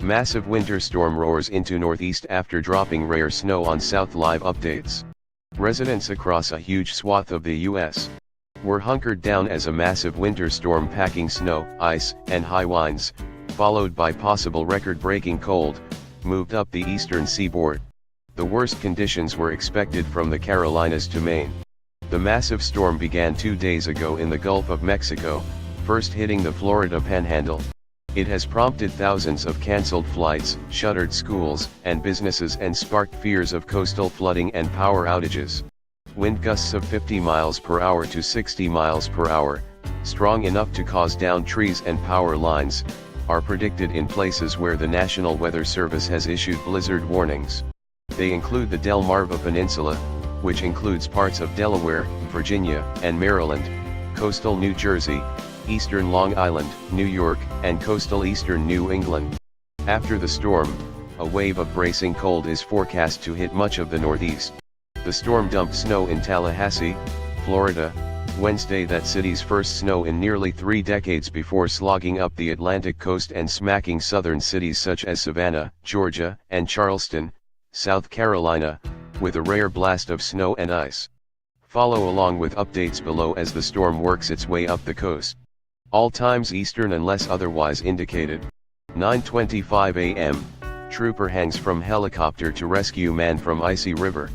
Massive winter storm roars into Northeast after dropping rare snow on South. Live updates. Residents across a huge swath of the U.S. were hunkered down as a massive winter storm packing snow, ice, and high winds, followed by possible record-breaking cold, moved up the eastern seaboard. The worst conditions were expected from the Carolinas to Maine. The massive storm began 2 days ago in the Gulf of Mexico, first hitting the Florida Panhandle. It has prompted thousands of canceled flights, shuttered schools and businesses, and sparked fears of coastal flooding and power outages. Wind gusts of 50 miles per hour to 60 miles per hour, strong enough to cause downed trees and power lines, are predicted in places where the National Weather Service has issued blizzard warnings. They include the Delmarva Peninsula, which includes parts of Delaware, Virginia, and Maryland, coastal New Jersey, eastern Long Island, New York, and coastal eastern New England. After the storm, a wave of bracing cold is forecast to hit much of the Northeast. The storm dumped snow in Tallahassee, Florida, Wednesday, that city's first snow in nearly 3 decades, before slogging up the Atlantic coast and smacking southern cities such as Savannah, Georgia, and Charleston, South Carolina, with a rare blast of snow and ice. Follow along with updates below as the storm works its way up the coast. All times Eastern unless otherwise indicated. 9:25 a.m. Trooper hangs from helicopter to rescue man from icy river.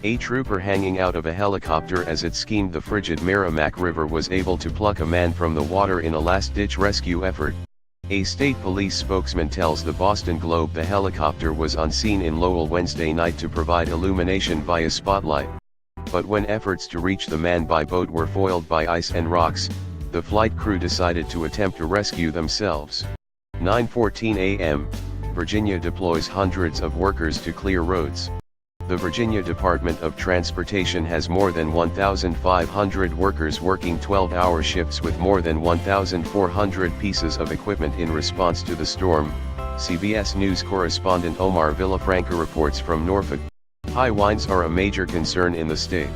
A trooper hanging out of a helicopter as it skimmed the frigid Merrimack River was able to pluck a man from the water in a last-ditch rescue effort. A state police spokesman tells the Boston Globe the helicopter was on scene in Lowell Wednesday night to provide illumination via spotlight. But when efforts to reach the man by boat were foiled by ice and rocks, the flight crew decided to attempt to rescue themselves. 9:14 a.m. Virginia deploys hundreds of workers to clear roads. The Virginia Department of Transportation has more than 1,500 workers working 12-hour shifts with more than 1,400 pieces of equipment in response to the storm, CBS News correspondent Omar Villafranca reports from Norfolk. High winds are a major concern in the state.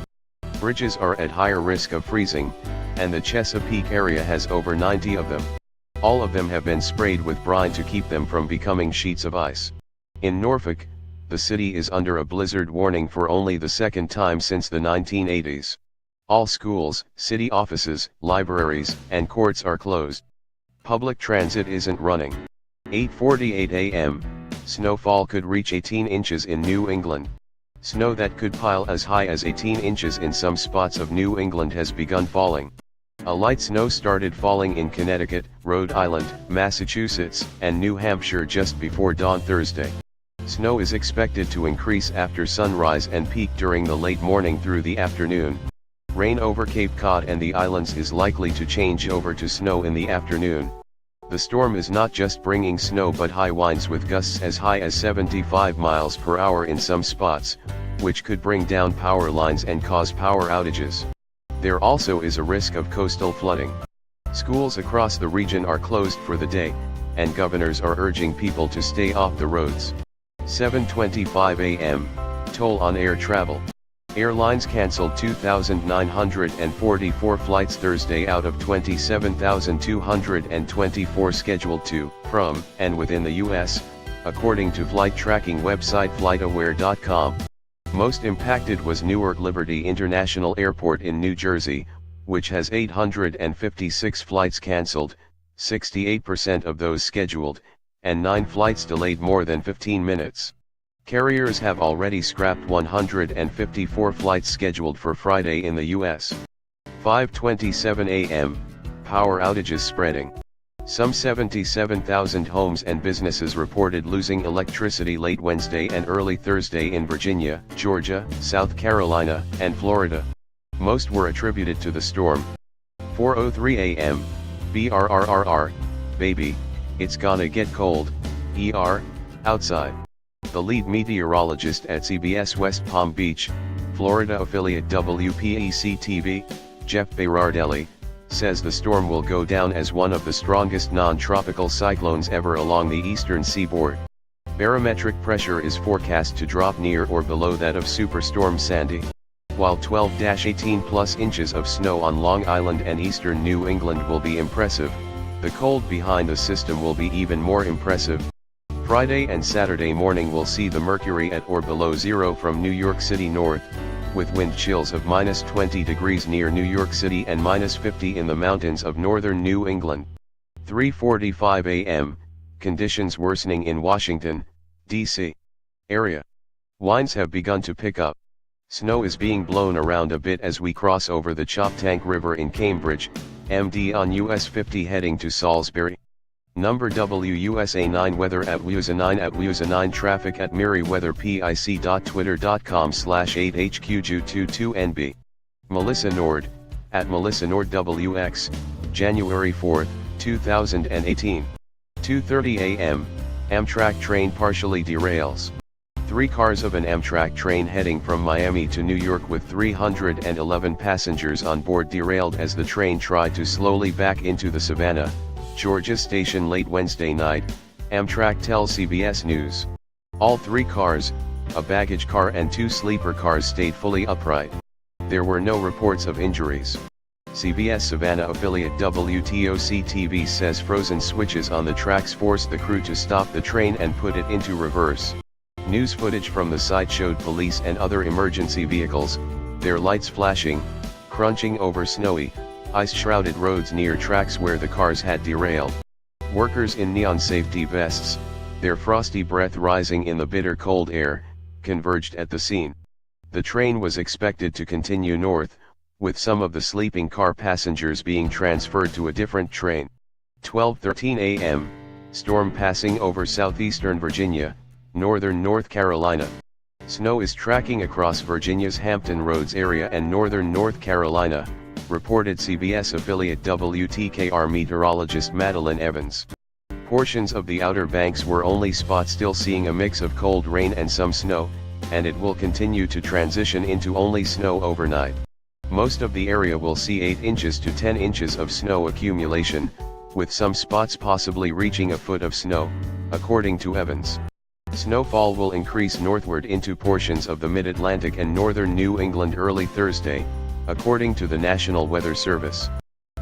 Bridges are at higher risk of freezing, and the Chesapeake area has over 90 of them. All of them have been sprayed with brine to keep them from becoming sheets of ice. In Norfolk, the city is under a blizzard warning for only the second time since the 1980s. All schools, city offices, libraries, and courts are closed. Public transit isn't running. 8:48 a.m. Snowfall could reach 18 inches in New England. Snow that could pile as high as 18 inches in some spots of New England has begun falling. A light snow started falling in Connecticut, Rhode Island, Massachusetts, and New Hampshire just before dawn Thursday. Snow is expected to increase after sunrise and peak during the late morning through the afternoon. Rain over Cape Cod and the islands is likely to change over to snow in the afternoon. The storm is not just bringing snow but high winds with gusts as high as 75 miles per hour in some spots, which could bring down power lines and cause power outages. There also is a risk of coastal flooding. Schools across the region are closed for the day, and governors are urging people to stay off the roads. 7:25 a.m. Toll on air travel. Airlines canceled 2,944 flights Thursday out of 27,224 scheduled to, from, and within the U.S., according to flight tracking website FlightAware.com. Most impacted was Newark Liberty International Airport in New Jersey, which has 856 flights canceled, 68% of those scheduled, and 9 flights delayed more than 15 minutes. Carriers have already scrapped 154 flights scheduled for Friday in the U.S. 5:27 a.m. Power outages spreading. Some 77,000 homes and businesses reported losing electricity late Wednesday and early Thursday in Virginia, Georgia, South Carolina, and Florida. Most were attributed to the storm. 4:03 a.m. BRRRR, baby, it's gonna get cold, outside. The lead meteorologist at CBS West Palm Beach, Florida affiliate WPEC-TV, Jeff Berardelli, says the storm will go down as one of the strongest non-tropical cyclones ever along the eastern seaboard. Barometric pressure is forecast to drop near or below that of Superstorm Sandy. While 12-18+ inches of snow on Long Island and eastern New England will be impressive, the cold behind the system will be even more impressive. Friday and Saturday morning will see the mercury at or below zero from New York City north, with wind chills of -20 degrees near New York City and -50 in the mountains of northern New England. 3:45 a.m., conditions worsening in Washington, D.C. area. Winds have begun to pick up. Snow is being blown around a bit as we cross over the Choptank River in Cambridge, MD on US 50 heading to Salisbury. Number WUSA 9 weather at WUSA 9 at WUSA 9 traffic at merriweather.twitter.com/8HQJ22NB. Melissa Nord, at Melissa Nord WX, January 4, 2018. 2:30 a.m., Amtrak train partially derails. 3 cars of an Amtrak train heading from Miami to New York with 311 passengers on board derailed as the train tried to slowly back into the Savannah, Georgia station late Wednesday night, Amtrak tells CBS News. All 3 cars, a baggage car and 2 sleeper cars, stayed fully upright. There were no reports of injuries. CBS Savannah affiliate WTOC-TV says frozen switches on the tracks forced the crew to stop the train and put it into reverse. News footage from the site showed police and other emergency vehicles, their lights flashing, crunching over snowy, ice-shrouded roads near tracks where the cars had derailed. Workers in neon safety vests, their frosty breath rising in the bitter cold air, converged at the scene. The train was expected to continue north, with some of the sleeping car passengers being transferred to a different train. 12:13 a.m., storm passing over southeastern Virginia, northern North Carolina. Snow is tracking across Virginia's Hampton Roads area and northern North Carolina, reported CBS affiliate WTKR meteorologist Madeline Evans. Portions of the Outer Banks were only spot still seeing a mix of cold rain and some snow, and it will continue to transition into only snow overnight. Most of the area will see 8 inches to 10 inches of snow accumulation, with some spots possibly reaching a foot of snow, according to Evans. Snowfall will increase northward into portions of the mid-Atlantic and northern New England early Thursday, according to the National Weather Service.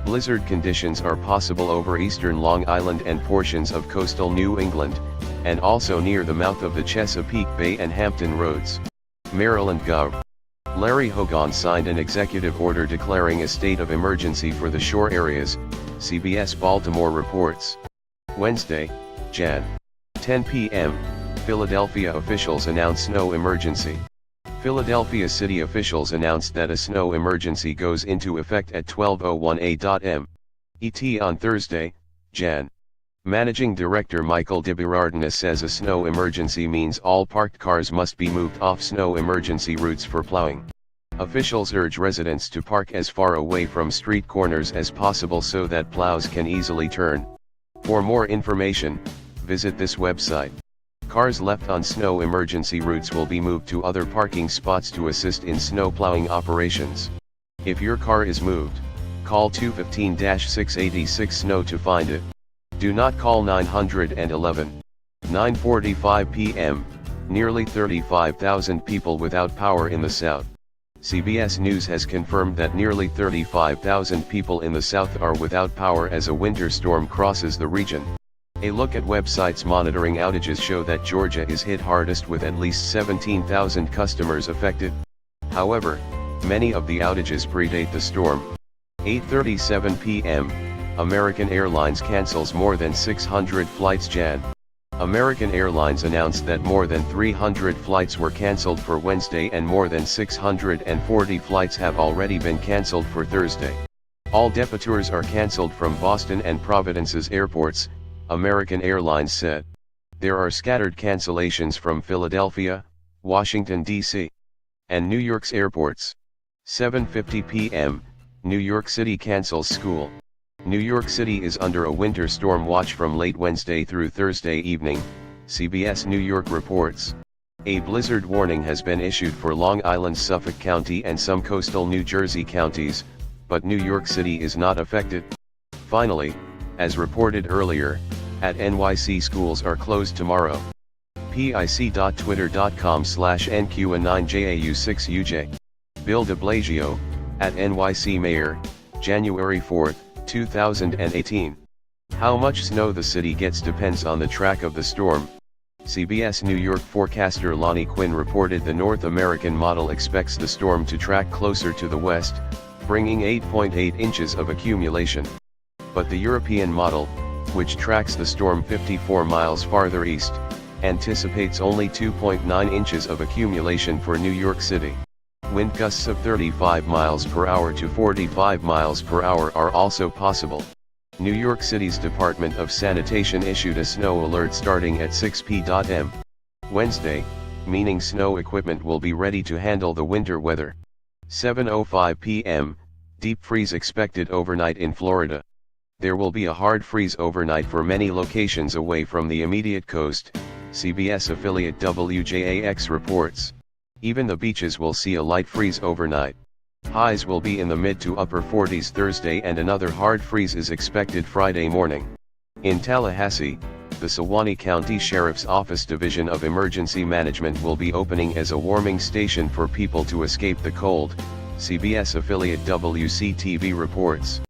Blizzard conditions are possible over eastern Long Island and portions of coastal New England, and also near the mouth of the Chesapeake Bay and Hampton Roads. Maryland Gov. Larry Hogan signed an executive order declaring a state of emergency for the shore areas, CBS Baltimore reports. Wednesday, Jan. 10 p.m., Philadelphia officials announce snow emergency. Philadelphia city officials announced that a snow emergency goes into effect at 12:01 a.m. ET on Thursday, Jan. Managing Director Michael DeBerardina says a snow emergency means all parked cars must be moved off snow emergency routes for plowing. Officials urge residents to park as far away from street corners as possible so that plows can easily turn. For more information, visit this website. Cars left on snow emergency routes will be moved to other parking spots to assist in snow plowing operations. If your car is moved, call 215-686-SNOW to find it. Do not call 911. 9:45 p.m., nearly 35,000 people without power in the South. CBS News has confirmed that nearly 35,000 people in the South are without power as a winter storm crosses the region. A look at websites monitoring outages show that Georgia is hit hardest with at least 17,000 customers affected. However, many of the outages predate the storm. 8:37 p.m., American Airlines cancels more than 600 flights. Jan. American Airlines announced that more than 300 flights were canceled for Wednesday and more than 640 flights have already been canceled for Thursday. All departures are canceled from Boston and Providence's airports, American Airlines said. There are scattered cancellations from Philadelphia, Washington, D.C., and New York's airports. 7:50 p.m., New York City cancels school. New York City is under a winter storm watch from late Wednesday through Thursday evening, CBS New York reports. A blizzard warning has been issued for Long Island, Suffolk County and some coastal New Jersey counties, but New York City is not affected. Finally, as reported earlier, at NYC schools are closed tomorrow. pic.twitter.com/NQA9JAU6UJ. Bill de Blasio, at NYC Mayor, January 4, 2018. How much snow the city gets depends on the track of the storm, CBS New York forecaster Lonnie Quinn reported the North American model expects the storm to track closer to the west, bringing 8.8 inches of accumulation. But the European model, which tracks the storm 54 miles farther east, anticipates only 2.9 inches of accumulation for New York City. Wind gusts of 35 miles per hour to 45 miles per hour are also possible. New York City's Department of Sanitation issued a snow alert starting at 6 p.m. Wednesday, meaning snow equipment will be ready to handle the winter weather. 7:05 p.m., deep freeze expected overnight in Florida. There will be a hard freeze overnight for many locations away from the immediate coast, CBS affiliate WJAX reports. Even the beaches will see a light freeze overnight. Highs will be in the mid to upper 40s Thursday and another hard freeze is expected Friday morning. In Tallahassee, the Sewanee County Sheriff's Office Division of Emergency Management will be opening as a warming station for people to escape the cold, CBS affiliate WCTV reports.